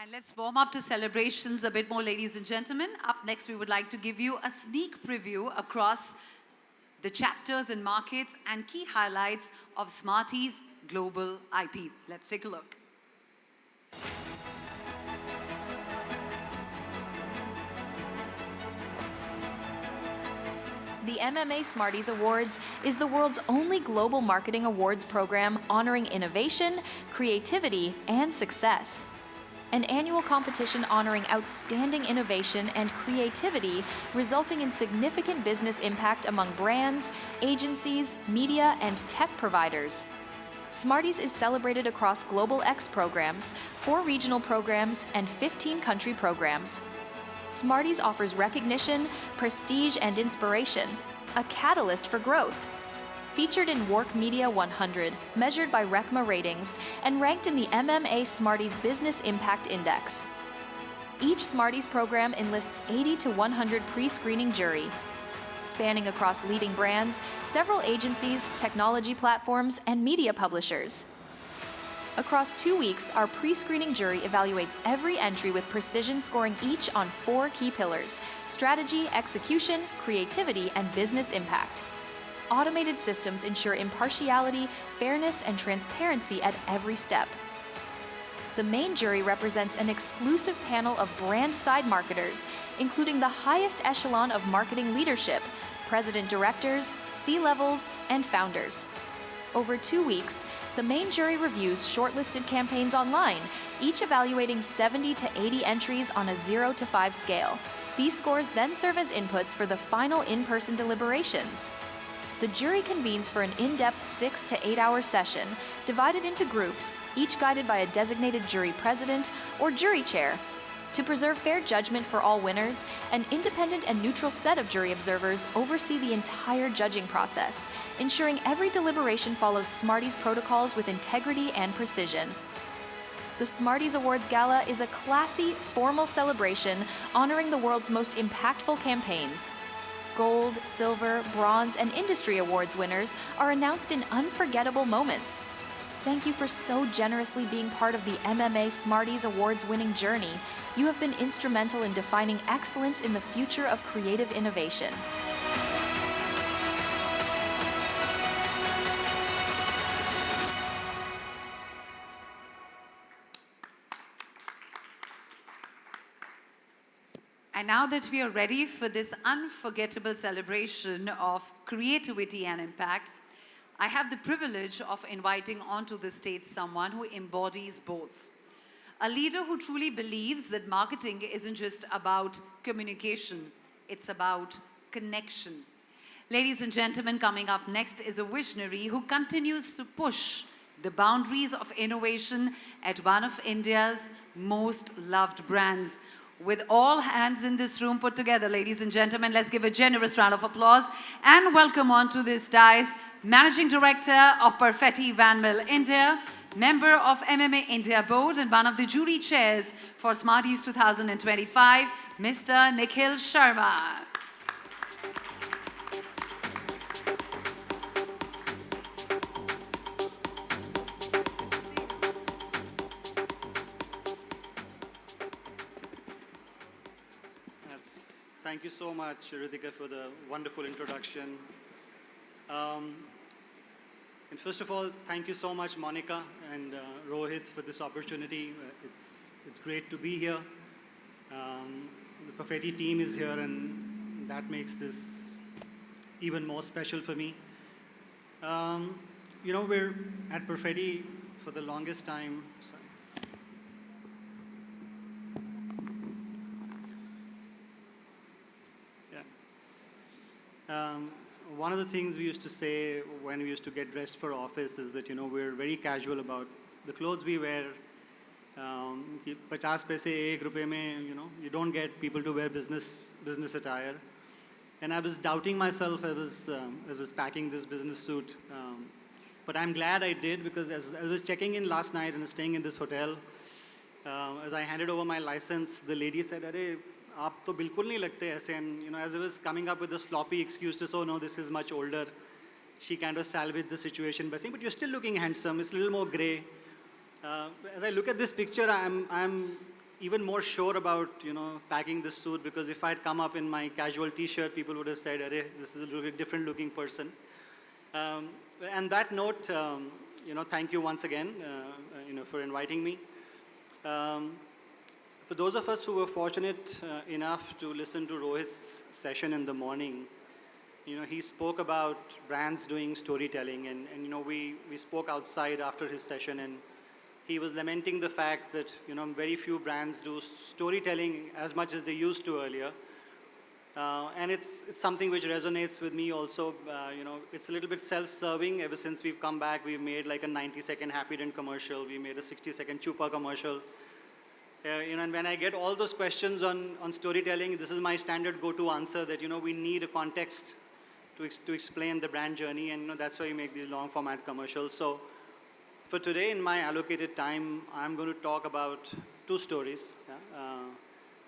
And let's warm up to celebrations a bit more, ladies and gentlemen. Up next, we would like to give you a sneak preview across the chapters and markets and key highlights of Smarties Global IP. Let's take a look. The MMA Smarties Awards is the world's only global marketing awards program honoring innovation, creativity, and success. An annual competition honoring outstanding innovation and creativity, resulting in significant business impact among brands, agencies, media, and tech providers. Smarties is celebrated across Global X programs, 4 regional programs, and 15 country programs. Smarties offers recognition, prestige, and inspiration, a catalyst for growth. Featured in Work Media 100, measured by RECMA ratings, and ranked in the MMA Smarties Business Impact Index. Each Smarties program enlists 80 to 100 pre-screening jury, spanning across leading brands, several agencies, technology platforms, and media publishers. Across 2 weeks, our pre-screening jury evaluates every entry with precision, scoring each on 4 key pillars: strategy, execution, creativity, and business impact. Automated systems ensure impartiality, fairness, and transparency at every step. The main jury represents an exclusive panel of brand-side marketers, including the highest echelon of marketing leadership, president directors, C-levels, and founders. Over 2 weeks, the main jury reviews shortlisted campaigns online, each evaluating 70 to 80 entries on a 0 to 5 scale. These scores then serve as inputs for the final in-person deliberations. The jury convenes for an in-depth 6 to 8 hour session, divided into groups, each guided by a designated jury president or jury chair. To preserve fair judgment for all winners, an independent and neutral set of jury observers oversee the entire judging process, ensuring every deliberation follows Smarties protocols with integrity and precision. The Smarties Awards Gala is a classy, formal celebration honoring the world's most impactful campaigns. Gold, silver, bronze, and industry awards winners are announced in unforgettable moments. Thank you for so generously being part of the MMA Smarties Awards winning journey. You have been instrumental in defining excellence in the future of creative innovation. And now that we are ready for this unforgettable celebration of creativity and impact, I have the privilege of inviting onto the stage someone who embodies both. A leader who truly believes that marketing isn't just about communication, it's about connection. Ladies and gentlemen, coming up next is a visionary who continues to push the boundaries of innovation at one of India's most loved brands. With all hands in this room put together, ladies and gentlemen, let's give a generous round of applause and welcome onto this dais Managing Director of Perfetti Van Mill India, member of MMA India Board and one of the jury chairs for Smarties 2025, Mr. Nikhil Sharma. Thank you so much, Ritika, for the wonderful introduction. And first of all, thank you so much, Monica and Rohit, for this opportunity. It's great to be here. The Perfetti team is here, and that makes this even more special for me. You know, we're at Perfetti for the longest time. One of the things we used to say when we used to get dressed for office is that, you know, we're very casual about the clothes we wear. 50 paise ek rupees mein, you know, you don't get people to wear business attire. And I was doubting myself. I was packing this business suit. But I'm glad I did, because as I was checking in last night and staying in this hotel, as I handed over my license, the lady said, "Arey, आप तो बिल्कुल नहीं लगते ऐसे." And you know, as I was coming up with a sloppy excuse to say, "Oh no, this is much older," she kind of salvaged the situation by saying, "But you're still looking handsome. It's a little more gray." As I look at this picture, I'm even more sure about, packing this suit, because if I'd come up in my casual t-shirt, people would have said, "Arey, this is a little different looking person." And that note, thank you once again, for inviting me. For those of us who were fortunate enough to listen to Rohit's session in the morning, he spoke about brands doing storytelling, and we spoke outside after his session, and he was lamenting the fact that, very few brands do storytelling as much as they used to earlier. And it's something which resonates with me also. It's a little bit self-serving. Ever since we've come back, we've made like a 90-second Happy Dent commercial. We made a 60-second Chupa commercial. And when I get all those questions on storytelling, this is my standard go-to answer that, we need a context to explain the brand journey, and that's why we make these long-format commercials. So for today, in my allocated time, I'm going to talk about two stories.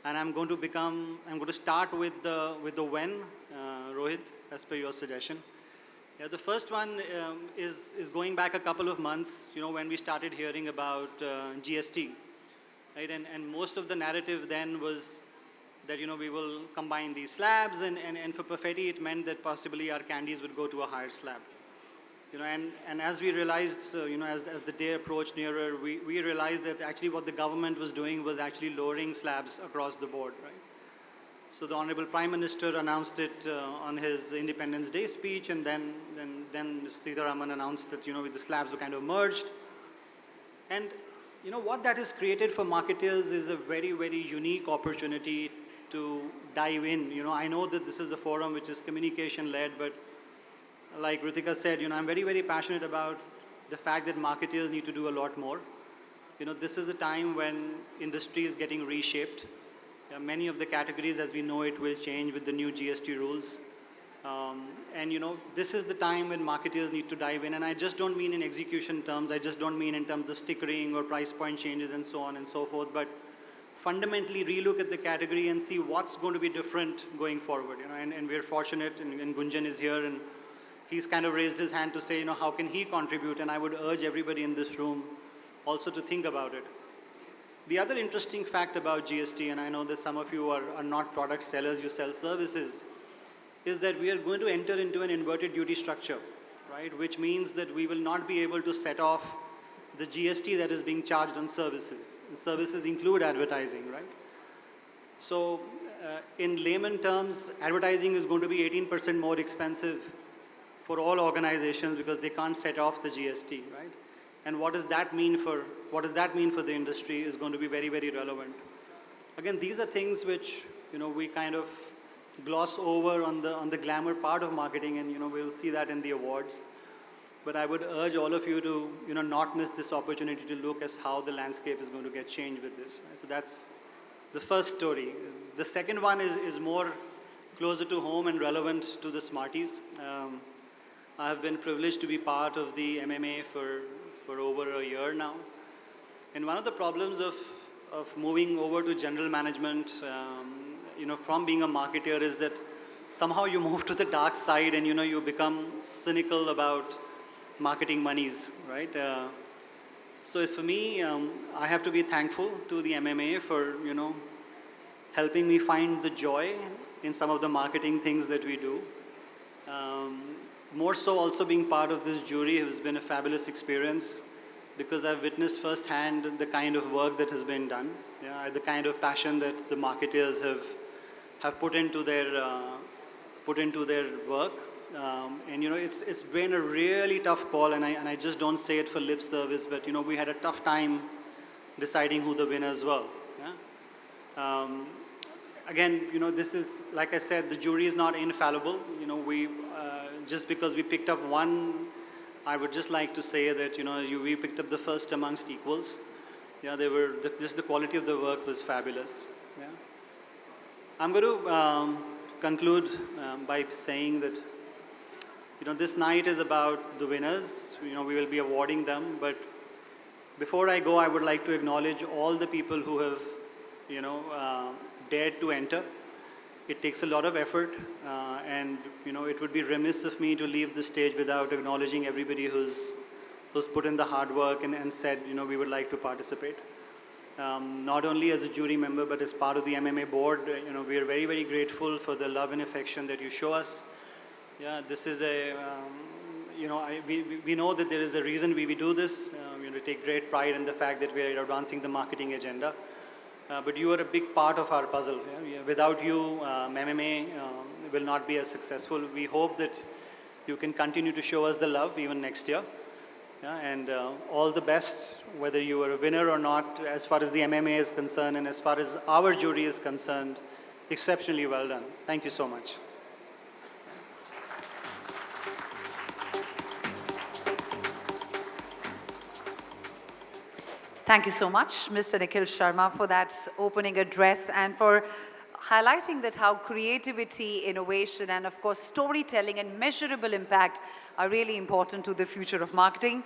And I'm going to start with the when, Rohit, as per your suggestion. Yeah, the first one is going back a couple of months, when we started hearing about GST, right? And most of the narrative then was that, we will combine these slabs, and for Perfetti, it meant that possibly our candies would go to a higher slab. And as we realized, as the day approached nearer, we realized that actually what the government was doing was actually lowering slabs across the board, right? So the Honorable Prime Minister announced it on his Independence Day speech, and then Sitharaman announced that, the slabs were kind of merged. And, what that has created for marketers is a very, very unique opportunity to dive in. I know that this is a forum which is communication-led, but like Ritika said, I'm very, very passionate about the fact that marketers need to do a lot more. This is a time when industry is getting reshaped. Many of the categories, as we know it, will change with the new GST rules. And this is the time when marketers need to dive in. And I just don't mean in execution terms. I just don't mean in terms of stickering or price point changes and so on and so forth. But fundamentally relook at the category and see what's going to be different going forward. And we're fortunate, and Gunjan is here, and he's kind of raised his hand to say, how can he contribute? And I would urge everybody in this room also to think about it. The other interesting fact about GST, and I know that some of you are not product sellers, you sell services, is that we are going to enter into an inverted duty structure, right? Which means that we will not be able to set off the GST that is being charged on services. And services include advertising, right? So in layman terms, advertising is going to be 18% more expensive for all organizations because they can't set off the GST, right? And what does that mean for the industry is going to be very, very relevant. Again, these are things which we kind of gloss over on the glamour part of marketing, and we'll see that in the awards. But I would urge all of you to not miss this opportunity to look as how the landscape is going to get changed with this. Right? So that's the first story. The second one is more closer to home and relevant to the Smarties. I have been privileged to be part of the MMA for over a year now. And one of the problems of moving over to general management, from being a marketer, is that somehow you move to the dark side and, you become cynical about marketing monies, right? So for me, I have to be thankful to the MMA for, helping me find the joy in some of the marketing things that we do. More so also being part of this jury has been a fabulous experience because I've witnessed firsthand the kind of work that has been done, the kind of passion that the marketers have put into their work. And it's been a really tough call, and I just don't say it for lip service, but we had a tough time deciding who the winners were. Yeah? Again, this is, like I said, the jury is not infallible. We just because we picked up one, I would just like to say that we picked up the first amongst equals. Yeah, just the quality of the work was fabulous. Yeah. I'm going to conclude by saying that this night is about the winners. We will be awarding them, but before I go, I would like to acknowledge all the people who have dared to enter. It takes a lot of effort, and it would be remiss of me to leave the stage without acknowledging everybody who's put in the hard work and said we would like to participate. not only as a jury member, but as part of the MMA board. We are very, very grateful for the love and affection that you show us. Yeah, this is a, we know that there is a reason we do this. We take great pride in the fact that we are advancing the marketing agenda. But you are a big part of our puzzle. Yeah? Without you, MMA will not be as successful. We hope that you can continue to show us the love even next year. Yeah? And all the best, whether you are a winner or not, as far as the MMA is concerned and as far as our jury is concerned, exceptionally well done. Thank you so much. Thank you so much, Mr. Nikhil Sharma, for that opening address and for highlighting that how creativity, innovation, and of course storytelling and measurable impact are really important to the future of marketing.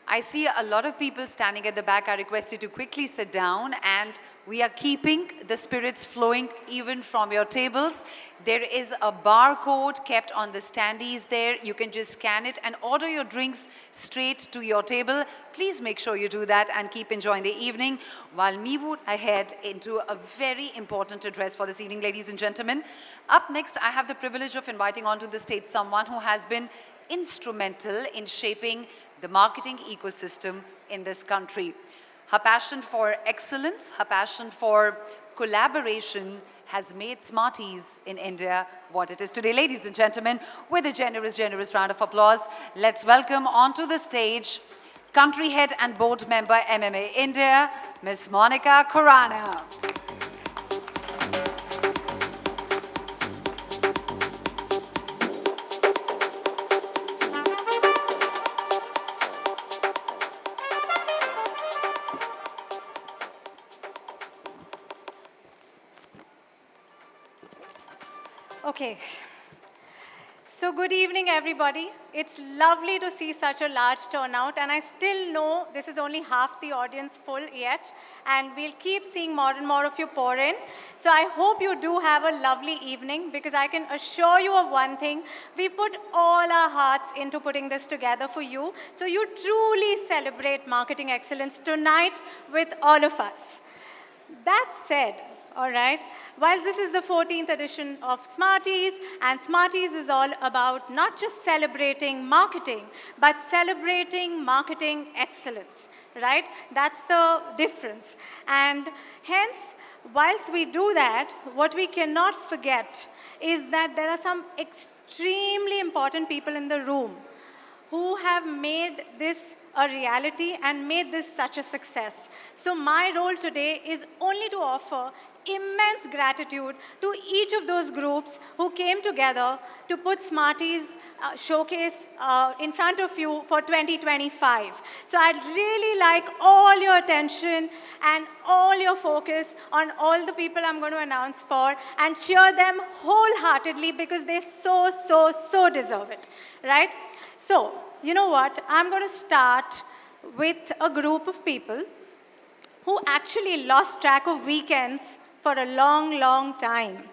I see a lot of people standing at the back. I request you to quickly sit down, and we are keeping the spirits flowing even from your tables. There is a barcode kept on the standees there. You can just scan it and order your drinks straight to your table. Please make sure you do that and keep enjoying the evening while we move ahead into a very important address for this evening, ladies and gentlemen. Up next, I have the privilege of inviting onto the stage someone who has been instrumental in shaping the marketing ecosystem in this country. Her passion for excellence, her passion for collaboration has made Smarties in India what it is today. Ladies and gentlemen, with a generous, generous round of applause, let's welcome onto the stage country head and board member MMA India, Ms. Monica Khurana. Okay, so good evening everybody. It's lovely to see such a large turnout, and I still know this is only half the audience full yet, and we'll keep seeing more and more of you pour in. So I hope you do have a lovely evening, because I can assure you of one thing: we put all our hearts into putting this together for you, so you truly celebrate marketing excellence tonight with all of us. That said, all right, whilst this is the 14th edition of Smarties, and Smarties is all about not just celebrating marketing, but celebrating marketing excellence, right? That's the difference. And hence, whilst we do that, what we cannot forget is that there are some extremely important people in the room who have made this a reality and made this such a success. So my role today is only to offer immense gratitude to each of those groups who came together to put Smarties showcase in front of you for 2025. So I'd really like all your attention and all your focus on all the people I'm going to announce for, and cheer them wholeheartedly, because they so deserve it, right? So, you know what? I'm going to start with a group of people who actually lost track of weekends for a long time.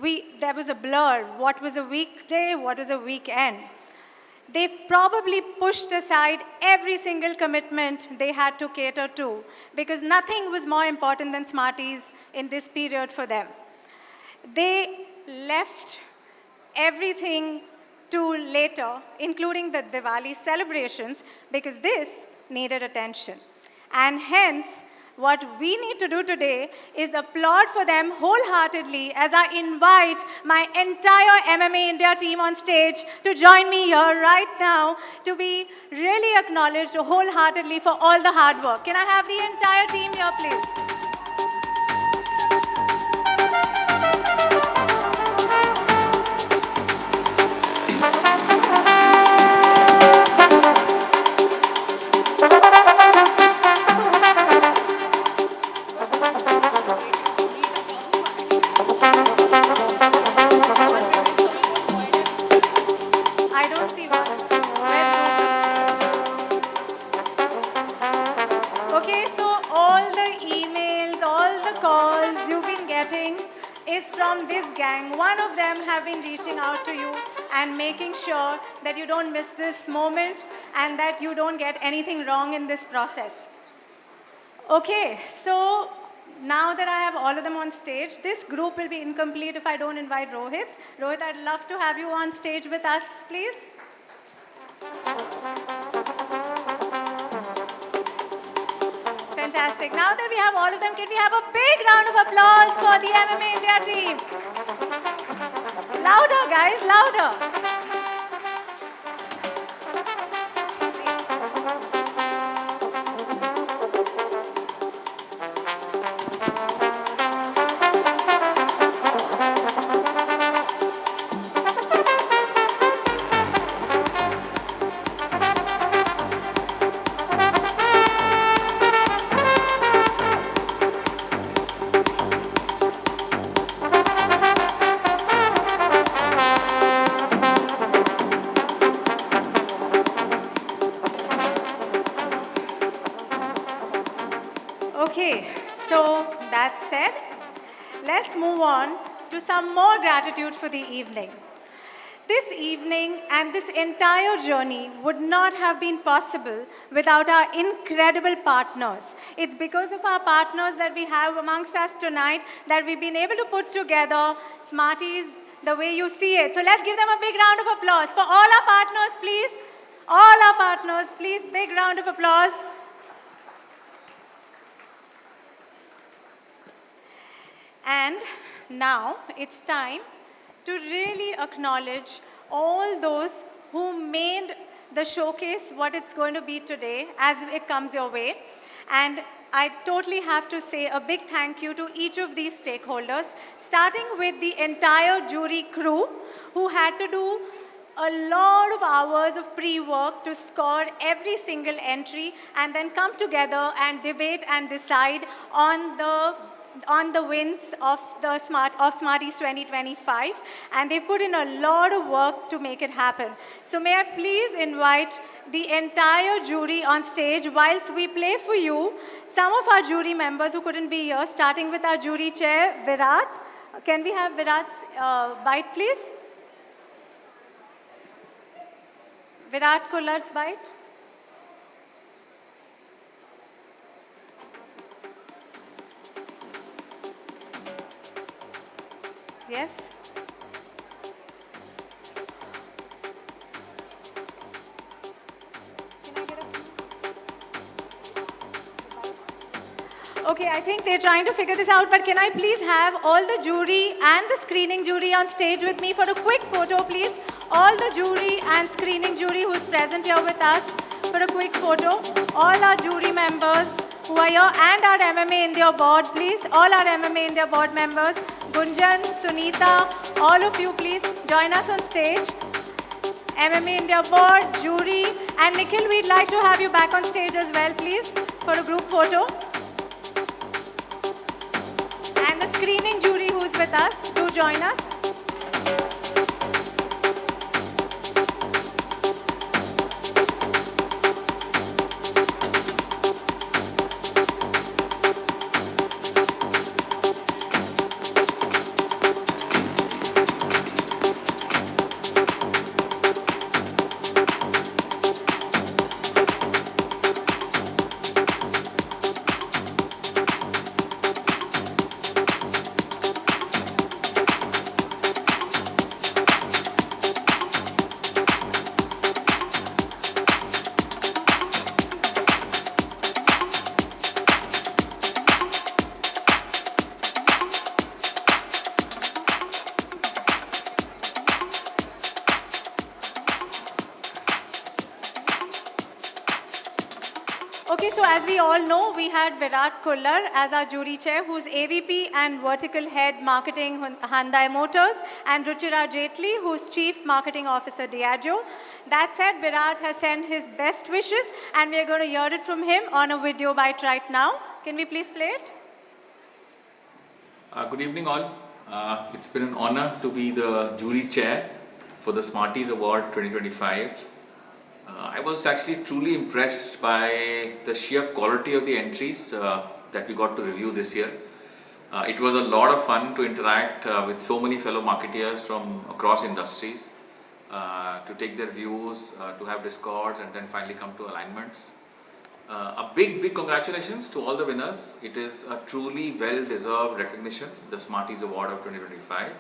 There was a blur. What was a weekday? What was a weekend? They probably pushed aside every single commitment they had to cater to, because nothing was more important than Smarties in this period for them. They left everything to later, including the Diwali celebrations, because this needed attention. And hence, what we need to do today is applaud for them wholeheartedly as I invite my entire MMA India team on stage to join me here right now to be really acknowledged wholeheartedly for all the hard work. Can I have the entire team here, please? And making sure that you don't miss this moment and that you don't get anything wrong in this process. Okay, so now that I have all of them on stage, this group will be incomplete if I don't invite Rohit. Rohit, I'd love to have you on stage with us, please. Fantastic. Now that we have all of them, can we have a big round of applause for the MMA India team? Louder, guys, louder. Okay, so that said, let's move on to some more gratitude for the evening. This evening and this entire journey would not have been possible without our incredible partners. It's because of our partners that we have amongst us tonight that we've been able to put together Smarties the way you see it. So let's give them a big round of applause. For all our partners, please. All our partners, please, big round of applause. And now it's time to really acknowledge all those who made the showcase what it's going to be today as it comes your way. And I totally have to say a big thank you to each of these stakeholders, starting with the entire jury crew who had to do a lot of hours of pre-work to score every single entry and then come together and debate and decide on the wins of Smarties 2025, and they put in a lot of work to make it happen. So may I please invite the entire jury on stage whilst we play for you some of our jury members who couldn't be here, starting with our jury chair, Virat. Can we have Virat's bite, please? Virat Kullar's bite. Yes? Okay, I think they're trying to figure this out, but can I please have all the jury and the screening jury on stage with me for a quick photo, please? All the jury and screening jury who's present here with us for a quick photo. All our jury members who are here and our MMA India board, please. All our MMA India board members. Gunjan, Sunita, all of you please join us on stage. MMA India board, jury, and Nikhil, we'd like to have you back on stage as well, please, for a group photo. And the screening jury who's with us, do join us. Okay, so as we all know, we had Virat Kullar as our jury chair, who's AVP and Vertical Head Marketing Hyundai Motors, and Ruchira Jaitley, who's Chief Marketing Officer Diageo. That said, Virat has sent his best wishes, and we're going to hear it from him on a video bite right now. Can we please play it? Good evening all. It's been an honor to be the jury chair for the Smarties Award 2025. I was actually truly impressed by the sheer quality of the entries that we got to review this year. It was a lot of fun to interact with so many fellow marketeers from across industries, to take their views, to have discords and then finally come to alignments. A big congratulations to all the winners. It is a truly well-deserved recognition, the Smarties Award of 2025.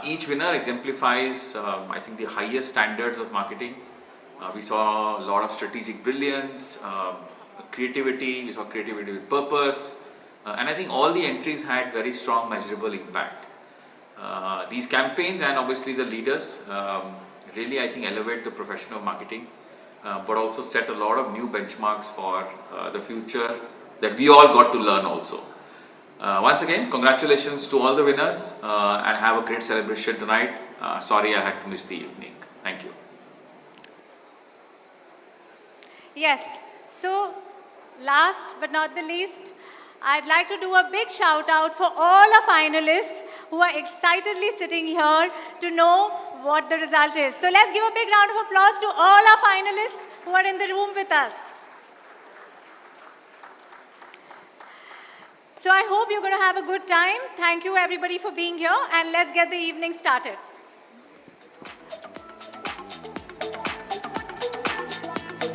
Each winner exemplifies, I think, the highest standards of marketing. We saw a lot of strategic brilliance, creativity, we saw creativity with purpose, and I think all the entries had very strong measurable impact. These campaigns and obviously the leaders really, I think, elevate the profession of marketing, but also set a lot of new benchmarks for the future that we all got to learn also. Once again, congratulations to all the winners and have a great celebration tonight. Sorry I had to miss the evening. Thank you. Yes, so last but not the least, I'd like to do a big shout out for all our finalists who are excitedly sitting here to know what the result is. So let's give a big round of applause to all our finalists who are in the room with us. So I hope you're going to have a good time. Thank you everybody for being here, and let's get the evening started.